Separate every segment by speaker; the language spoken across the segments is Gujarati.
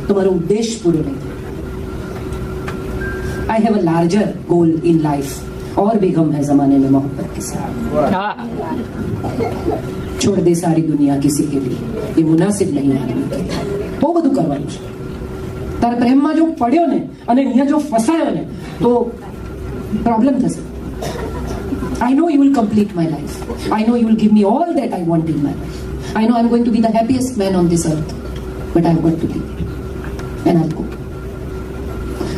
Speaker 1: તો મારો ઉદ્દેશ પૂરો નહીં થાય. I have a larger goal in life और भी गम है जमाने में मोहब्बत के साथ. छोड़ दे सारी दुनिया किसी के लिए ये मुनासिब नहीं आदमी के लिए. બહુ બધું કરવાનું છે. તારા પ્રેમમાં જો પડ્યો ને અને અહીંયા જો ફસાયો ને તો પ્રોબ્લેમ થશે. I know you will complete my life. I know you will give me all that I want in my life. I know I'm going to be the happiest man on this earth. But I've got to leave. And I'll go.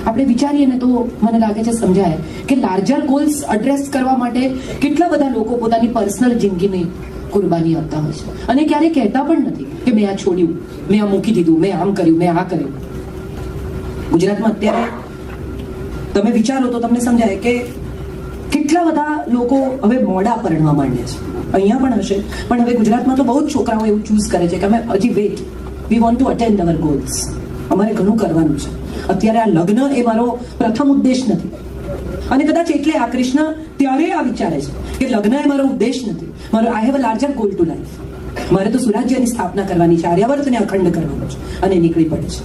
Speaker 1: આપણે વિચારીએ ને તો મને લાગે છે સમજાય કે લાર્જર ગોલ્સ એડ્રેસ કરવા માટે કેટલા બધા લોકો પોતાની પર્સનલ જિંદગીની કુરબાની આપતા હોય છે અને ક્યારેય કહેતા પણ નથી કે મેં આ છોડ્યું, મેં આ મૂકી દીધું, મેં આમ કર્યું, મેં આ કર્યું. ગુજરાતમાં અત્યારે તમે વિચારો તો તમને સમજાય કે કેટલા બધા લોકો હવે મોડા પરણવા માંડ્યા છે. અહીંયા પણ હશે, પણ હવે ગુજરાતમાં તો બહુ જ છોકરાઓ એવું ચૂઝ કરે છે કે અમે હજી wait, we want to attend our goals. અમારે ઘણું કરવાનું છે. અત્યારે આ લગ્ન એ મારો પ્રથમ ઉદ્દેશ નથી. અને કદાચ એટલે આ કૃષ્ણ ત્યારે આ વિચારે છે કે લગ્ન એ મારો ઉદ્દેશ નથી. મારો I have a larger goal to life. મારે તો સુરાજ્યની સ્થાપના કરવાની છે, આર્યાવર્તને અખંડ કરવાનું છે. અને નીકળી પડે છે.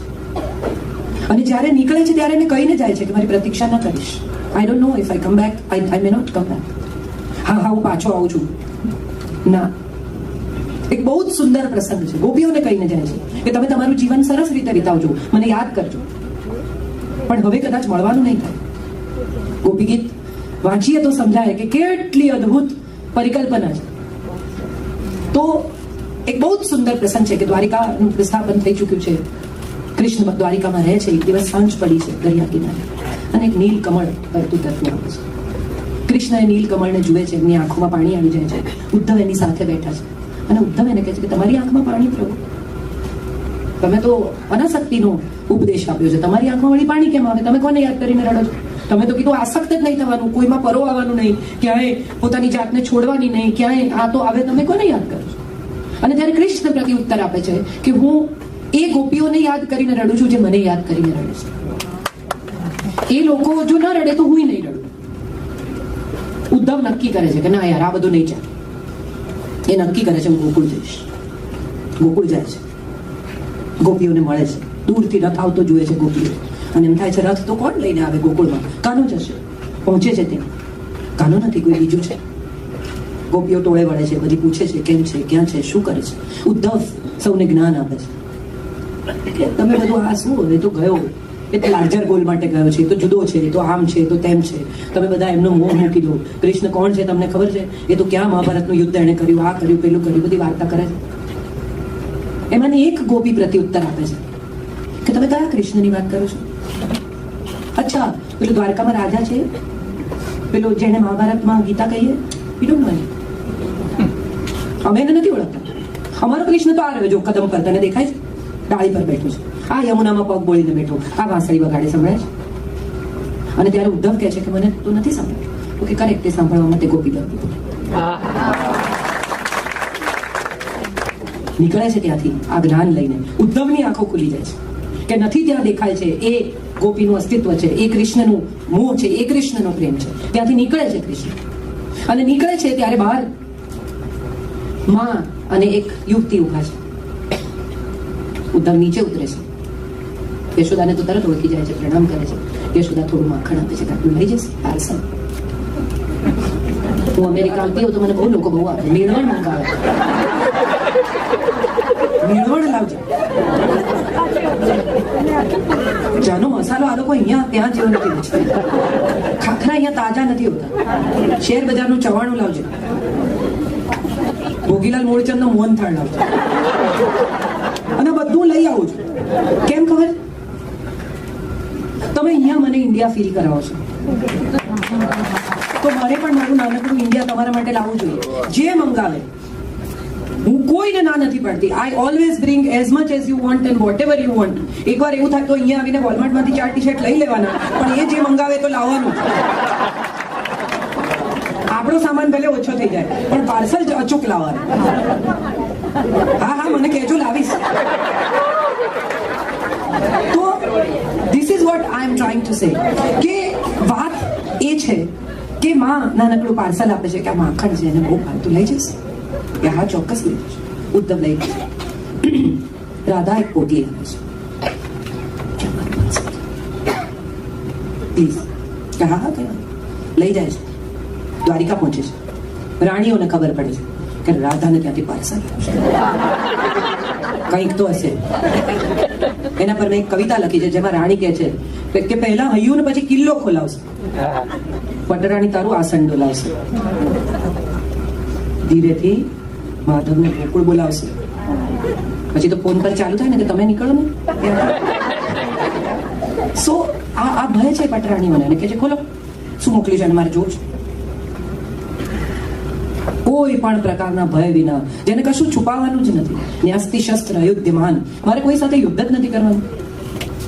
Speaker 1: અને જ્યારે નીકળે છે ત્યારે એને કહીને જાય છે કે મારી પ્રતીક્ષા ન કરીશ. I don't know if I come back, I may not come back. હા હું પાછો આવું છું. ના, એક બહુ જ સુંદર પ્રસંગ છે. ગોપીઓને કહીને જાય છે કે તમે તમારું જીવન સરસ રીતે વિતાવજો, મને યાદ કરજો, પણ હવે કદાચ મળવાનું નહીં થાય. ગોપી ગીત વાંચીએ તો સમજાય કે કેટલી અદ્ભુત પરિકલ્પના છે. તો એક બહુ જ સુંદર પ્રસંગ છે કે દ્વારિકાનું પ્રસ્થાપન થઈ ચૂક્યું છે. કૃષ્ણ દ્વારિકામાં રહે છે. એક દિવસ સાંજ પડી છે દરિયા કિનારે અને એક નીલ કમળ તરતું તરતું આવે છે. કૃષ્ણ એ નીલ કમળને જુએ છે, એમની આંખોમાં પાણી આવી જાય છે. ઉદ્ધવ એની સાથે બેઠા છે અને ઉદ્ધવ એને કહે છે કે તમારી આંખમાં પાણી પ્રભુ, તમે તો અનાસક્તિનો ઉપદેશ આપ્યો છે, તમારી આંખમાં વળી પાણી કેમ આવે? તમે કોને યાદ કરીને રડો છો? તમે તો કીધું આસક્ત જ નહીં થવાનું, કોઈમાં પરો આવવાનું નહીં, ક્યાંય પોતાની જાતને છોડવાની નહીં, ક્યાંય આ તો આવે, તમે કોને યાદ કરો છો? અને ત્યારે કૃષ્ણ પ્રતિ ઉત્તર આપે છે કે હું એ ગોપીઓને યાદ કરીને રડું છું જે મને યાદ કરીને રડે છે. એ લોકો જો ન રડે તો હું નહીં રડું. ઉદ્ધવ નક્કી કરે છે કે ના યાર આ બધું નહીં ચાલે. એ નક્કી કરે છે હું ગોકુળ જઈશ. ગોકુળ જાય છે, ગોપીઓને મળે છે. દૂરથી રથ આવતો જુએ છે ગોપીઓ અને એમ થાય છે રથ તો કોણ લઈને આવે ગોકુળમાં? કાનો જશે. પહોંચે છે ત્યાં, કાનો નથી, કોઈ બીજું છે. ગોપીઓ ટોળે વળે છે, બધી પૂછે છે કેમ છે, ક્યાં છે, શું કરે છે. ઉદ્ધવ સૌને જ્ઞાન આપે છે. તમે બધું આ શું, હવે તો ગયો, એ તો લાર્જર ગોલ માટે ગયો છે, તો જુદો છે, તો આમ છે, તો તેમ છે. તમે બધા એમનો મોહ મૂકી દો. કૃષ્ણ કોણ છે તમને ખબર છે? એ તો ક્યાં મહાભારતનું યુદ્ધ એણે કર્યું, આ કર્યું, પેલું કર્યું, બધી વાર્તા કરે છે. એમાંની એક ગોપી પ્રત્યુત્તર આપે છે કે તમે કયા કૃષ્ણની વાત કરો છો? અચ્છા, પેલું દ્વારકામાં રાજા છે, પેલો જેને મહાભારતમાં ગીતા કહીએ, યુ ડોન્ટ નો. અમે એને નથી ઓળખતા. અમારો કૃષ્ણ તો આ રહ્યો જો કદમ પર, તને દેખાય છે? ડાળી પર બેઠો છે, આ યમુનામાં પગ બોળીને બેઠો, આ વાંસળી વગાડે, સંભળાય છે? અને ત્યારે ઉદ્ધવ કહે છે કે મને તો નથી સાંભળ્યું. તો કે કરેક્ટ, તે સાંભળવા માટે ગોપી ગયો. નીકળે છે ત્યાંથી આ જ્ઞાન લઈને. ઉદ્ધવની આંખો ખુલી જાય છે કે નથી ત્યાં દેખાય છે એ ગોપીનું અસ્તિત્વ છે, એ કૃષ્ણનું મોહ છે, એ કૃષ્ણનો પ્રેમ છે. ત્યાંથી નીકળે છે કૃષ્ણ અને નીકળે છે ત્યારે બહાર માં અને એક યુવતી ઉભા છે. ઉદ્ધવ નીચે ઉતરે છે. યશોદાને તો તરત ઓળખી જાય છે, પ્રણામ કરે છે. યશોદા થોડું માખણ આપે છે, આટલું લઈ જશે પાર્સલ. હું અમેરિકા આવતી હોઉં તો મને બહુ લોકો બહુ આપે, મેળવણ મંગાવે, મેળવણ લાવજો. ચાનો મસાલો આ લોકો અહીંયા ત્યાં જેવો નથી વેચતા. ખાખરા અહીંયા તાજા નથી હોતા. શેર બજારનું ચવાણું લાવજો. ભોગીલાલ મૂળચંદનો મોહનથાળ લાવજો. અને બધું લઈ આવું છું. કેમ ખબર? તમે અહીંયા મને ઇન્ડિયા ફીલ કરાવો છો, તો મારે પણ મારું નાનકડું ઇન્ડિયા તમારા માટે લાવવું જોઈએ. જે મંગાવે, હું કોઈને ના નથી પડતી. I always bring as much as you want and what ever you want. એકવાર એવું થાય તો અહીંયા આવીને વોલમાર્ટમાંથી 4 ટી-શર્ટ લઈ લેવાના, પણ એ જે મંગાવે તો લાવવાનું. આપણો સામાન ભલે ઓછો થઈ જાય પણ પાર્સલ અચૂક લાવવાનું. હા હા, મને કહેજો, લાવીશ. તો this is what I M trying to say કે વાત એ છે કે માં નાનકડું પાર્સલ આપે છે કે આ માખણ છે એને બહુ ભાવતું, લઈ જશે કે હા ચોક્કસ લઈ જશે. ઉદ્ધવ લઈ જશે. રાધા એક પોટલી આપે છે. પ્લીઝ. કે હા હા કયા. લઈ જાય છે, દ્વારિકા પહોંચે છે. રાણીઓને ખબર પડે છે કે રાધાને ત્યાંથી પાર્સલ કંઈક તો હશે. એના પર મેં એક કવિતા લખી છે જેમાં રાણી કહે છે કે પહેલા હૈયું ને પછી કિલ્લો ખોલાવશે, પટરાણી તારું આસન ડોલાવશે, ધીરેથી માધવને ગોકુળ બોલાવશે, પછી તો ફોન પર ચાલુ થાય ને કે તમે નીકળો ને. સો આ ભય છે પટરાણીઓને, અને કે છે ખોલો, શું મોકલ્યું છે અને મારે જોવું છે. કોઈ પણ પ્રકારના ભય વિના, જેને કશું છુપાવવાનું જ નથી. ન્યાસ્તિ શસ્ત્ર યુદ્ધમાન, મારે કોઈ સાથે યુદ્ધ જ નથી કરવાનું.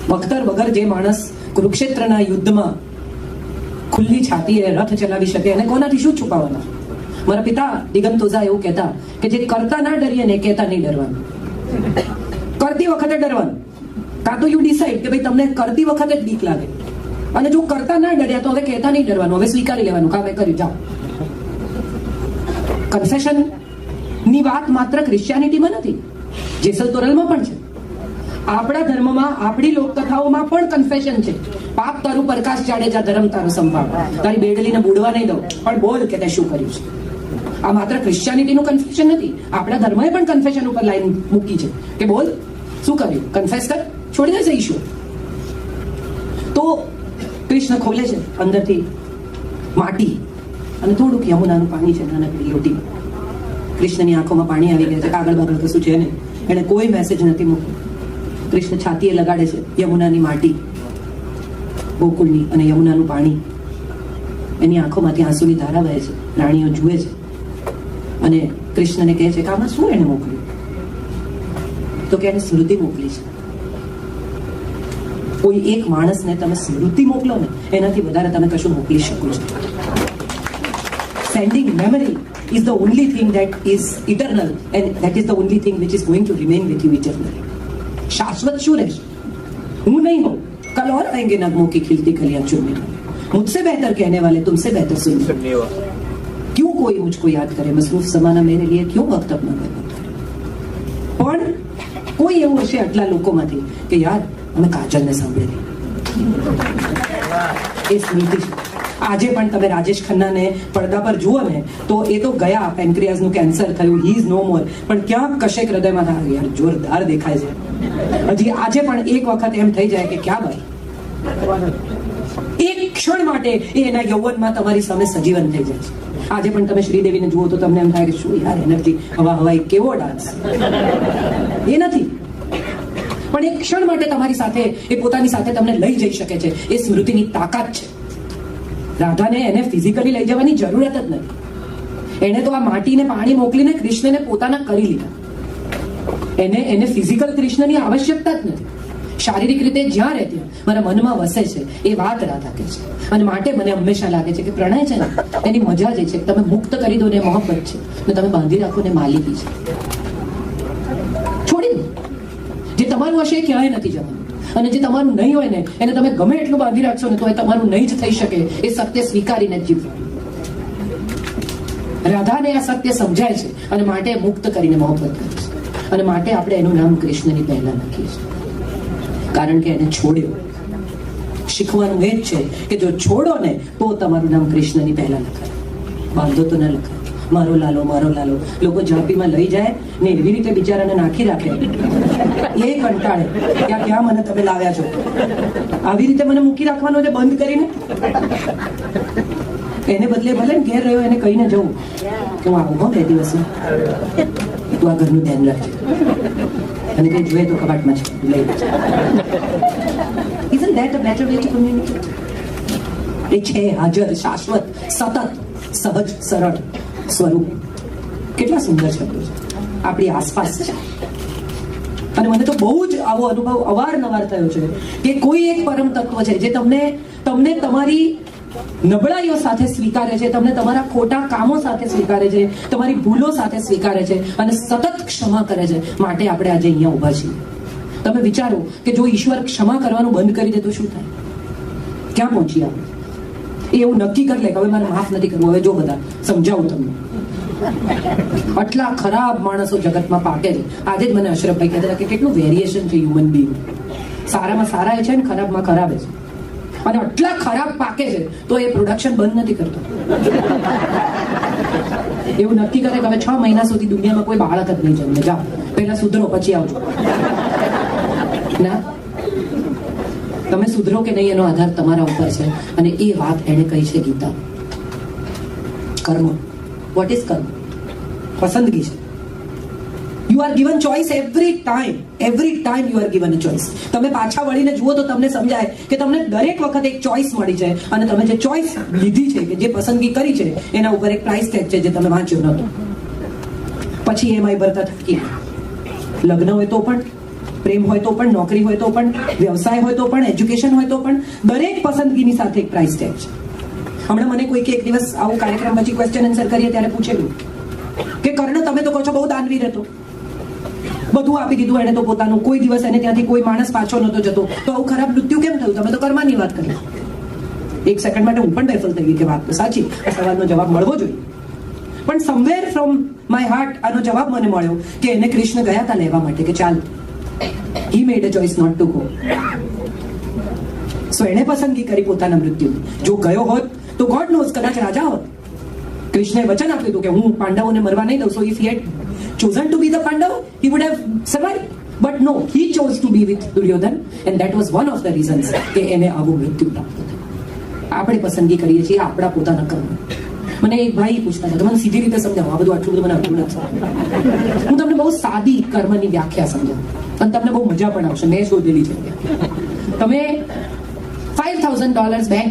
Speaker 1: બખ્તર વગર જે માણસ કુરુક્ષેત્રના યુદ્ધમાં ખુલ્લી છાતીએ રથ ચલાવી શકે એને કોનાથી શું છુપાવવાનું. મારા પિતા દિગંતોઝા એવું કહેતા કે જે કરતા ના ડરીએ ને કહેતા નહીં ડરવાનું. કરતી વખતે ડરવાનું. કાં તો યુ ડિસાઈડ કે ભાઈ તમને કરતી વખતે જ બીક લાગે, અને જો કરતા ના ડર્યા તો હવે કહેતા નહીં ડરવાનું, હવે સ્વીકારી લેવાનું કામ એ કર્યું, જાઓ. કન્ફેશન ની વાત માત્ર ક્રિશ્ચિયાનિટીમાં નથી, જેસલ તોરલમાં પણ છે. આપણા ધર્મમાં, આપણી લોકકથાઓમાં પણ કન્ફેશન છે. પાપ તારું પ્રકાશ જાડેજા, ધર્મ તારો સંભાળ, તારી બેડલીને બુડવા નહીં દઉં, પણ બોલ કે તે શું કર્યું છે. આ માત્ર ક્રિશ્ચિયાનિટીનું કન્ફેશન નથી, આપણા ધર્મએ પણ કન્ફેશન ઉપર લાઈન મૂકી છે કે બોલ શું કર્યું, કન્ફેસ કર, છોડી દેશે ઈશ્વર. તો કૃષ્ણ ખોલે છે અંદરથી માટી અને થોડુંક યમુનાનું પાણી છે નાનકડી લોટી. કૃષ્ણની આંખોમાં પાણી આવી ગયા છે, કાગળ બાગળ કશું છે નહીં, એને કોઈ મેસેજ નથી મૂક્યો. કૃષ્ણ છાતીએ લગાડે છે યમુનાની માટી, ગોકુળની, અને યમુનાનું પાણી. એની આંખોમાંથી આંસુની ધારા વહે છે. રાણીઓ જુએ છે અને કૃષ્ણને કહે છે કે આમાં શું એને મોકલ્યું. તો કે એને સ્મૃતિ મોકલી છે. કોઈ એક માણસને તમે સ્મૃતિ મોકલો ને એનાથી વધારે તમે કશું મોકલી શકો છો. Sending memory is the only thing that is eternal, and that is the only thing which is going to remain with you eternally. शाश्वत શું રહેશે? હું નહીં હूँ, कल और आएंगे नगमों की खिलती कलियां चुनने, मुझसे बेहतर कहने वाले तुमसे बेहतर सुनने, क्यों कोई मुझको याद करे, मसरूफ ज़माना मेरे लिए क्यों वक्त अपना बर्बाद करे. પણ કોઈ એવું હશે આટલા લોકોમાંથી કે યાર અમે કાજલને સાંભળેલી, એ સ્મૃતિ છે. આજે પણ તમે રાજેશ ખન્નાને પડદા પર જુઓ ને તો એ તો ગયા, પેન્ક્રિયાસનું કેન્સર થયું, હી ઇઝ નો મોર, પણ ક્યાંક કશેક હૃદયમાં થાય યાર જોરદાર દેખાય છે. હજી આજે પણ એક વખત એમ થઈ જાય કે ક્યાં ભાઈ, એક ક્ષણ માટે એ એના યૌવનમાં તમારી સામે સજીવન થઈ જાય છે. આજે પણ તમે શ્રીદેવીને જુઓ તો તમને એમ થાય કે શું યાર એનર્જી, હવા હવાઈ, કેવો ડાન્સ. એ નથી, પણ એક ક્ષણ માટે તમારી સાથે, એ પોતાની સાથે તમને લઈ જઈ શકે છે. એ સ્મૃતિની તાકાત છે. રાધાને એને ફિઝિકલી લઈ જવાની જરૂરત જ નથી. એને તો આ માટીને પાણી મોકલીને કૃષ્ણને પોતાના કરી લીધા. એને ફિઝિકલ કૃષ્ણની આવશ્યકતા જ નથી. શારીરિક રીતે જ્યાં રહે ત્યાં મારા મનમાં વસે છે એ વાત રાધા કહે છે. અને માટે મને હંમેશા લાગે છે કે પ્રણય છે ને એની મજા જ છે કે તમે મુક્ત કરી દો ને મોહબ્બત છે, ને તમે બાંધી રાખો ને માલિકી છે. છોડી દો. જે તમારું હશે એ ક્યાંય નથી જવાનું, અને જે તમારું નહીં હોય ને એને તમે ગમે એટલું બાંધી રાખશો ને તો એ તમારું નહીં જ થઈ શકે. એ સત્ય સ્વીકારીને જ જીવવાનું. રાધાને આ સત્ય સમજાય છે અને માટે મુક્ત કરીને મોહબ્બત કરે છે. અને માટે આપણે એનું નામ કૃષ્ણની પહેલા લખીએ છીએ, કારણ કે એને છોડ્યો. શીખવાનું એ જ છે કે જો છોડો ને તો તમારું નામ કૃષ્ણની પહેલા લખાય, બાંધો તો ના લખાય. મારો લાલો, મારો લાલો. લોકો ઝાંપીમાં લઈ જાય ને એવી રીતે બિચારાને નાખી રાખે, એ કંટાળે ત્યાં ક્યાં મને તમે લાવ્યા છો. આવી રીતે મને મૂકી રાખવાનો છે બંધ કરીને. એને બદલે ભલે ઘેર રહ્યો એને કહીને જવું કે હું આવું 2 દિવસમાં, તું આ ઘરનું ધ્યાન રાખજે, અને કંઈ જોઈએ તો કબાટમાં છે લઈ લેજે. Isn't that a better way to communicate? એ છે હાજર, શાશ્વત, સતત, સહજ, સરળ સ્વરૂપ. કેટલા સુંદર શબ્દો છે, આપણી આસપાસ છે. અને મને તો બહુ જ આવો અનુભવ અવારનવાર થયો છે કે કોઈ એક પરમ તત્વ છે જે તમને તમારી નબળાઈઓ સાથે સ્વીકારે છે, તમને તમારા ખોટા કામો સાથે સ્વીકારે છે, તમારી ભૂલો સાથે સ્વીકારે છે અને સતત ક્ષમા કરે છે. માટે આપણે આજે અહીંયા ઊભા છીએ. તમે વિચારો કે જો ઈશ્વર ક્ષમા કરવાનું બંધ કરી દે તો શું થાય? ક્યાં પહોંચીએ આપણે? એ એવું નક્કી કરી લે કે હવે મારે માફ નથી કરવું. હવે જો બધા સમજાવું તમને, આટલા ખરાબ માણસો જગતમાં પાકે છે. આજે જ મને અશરફભાઈ કહેતા કે કેટલું વેરિએશન છે હ્યુમન બીંગ. સારામાં સારા છે ને ખરાબમાં ખરાબ છે. અને આટલા ખરાબ પાકે છે તો એ પ્રોડક્શન બંધ નથી કરતો. એવું નક્કી કરે કે હવે 6 મહિના સુધી દુનિયામાં કોઈ બાળક જ નહીં જન્મે, જાઓ પહેલા સુધરો પછી આવજો. ના, તમે સુધરો કે નહીં એનો આધાર તમારા ઉપર છે. અને એ વાત એણે કહી છે ગીતા. કર્મ, વોટ ઇઝ કર્મ? પસંદગી છે. You are given choice every time you are given a choice. તમે પાછા વળીને જુઓ તો તમને સમજાય કે તમને દરેક વખત એક ચોઇસ મળી છે અને તમે જે ચોઇસ લીધી છે, કે જે પસંદગી કરી છે, એના ઉપર એક પ્રાઇસ ટેગ છે જે તમે વાંચ્યો નહોતો. પછી એમાં ભરતા થકી લગ્ન હોય તો પણ, પ્રેમ હોય તો પણ, નોકરી હોય તો પણ, વ્યવસાય હોય તો પણ, એજ્યુકેશન હોય તો પણ, દરેક પસંદગીની સાથે એક પ્રાઇસ ટેગ છે. હમણાં મને કોઈકે એક દિવસ આવું કાર્યક્રમ પછી ક્વેશ્ચન આન્સર કરીએ ત્યારે પૂછેલું કે કર્ણ, તમે તો કહો છો બહુ દાનવીર હતો, બધું આપી દીધું એને તો પોતાનું, કોઈ દિવસ એને ત્યાંથી કોઈ માણસ પાછો નતો જતો, તો આવું ખરાબ મૃત્યુ કેમ થયું? તમે તો કર્મની વાત કરી. એક સેકન્ડ માટે હું પણ બેફલ થઈ ગઈ કે વાત તો સાચી, આ સવાલનો જવાબ મળવો જોઈએ. પણ સમવેર ફ્રોમ માય હાર્ટ આનો જવાબ મને મળ્યો કે એને કૃષ્ણ ગયા હતા લેવા માટે કે ચાલ, he made a choice not to go. So એણે પસંદગી કરી પોતાના મૃત્યુ. જો ગયો હોત તો ગોડ નોઝ કદાચ રાજા હોત. કૃષ્ણએ વચન આપ્યું હતું કે હું પાંડવોને મરવા નહીં દઉં. So if he had chosen to be the Pandav, he would have survived. But no, he chose to be with Duryodhan, and that was one of the reasons કે એને આવું મૃત્યુ પ્રાપ્ત થયું. આપણે પસંદગી કરીએ છીએ આપણા પોતાના કર્મ. મને એક ભાઈ પૂછતા હતા, મને સીધી રીતે સમજાવો, આ બધું આટલું બધું મને અઘરું નથી. હું તમને બહુ સાદી કર્મની વ્યાખ્યા સમજાવું અને તમને બહુ મજા પણ આવશે. મેં શોધેલી છે. તમે $5,000 બેંકમાં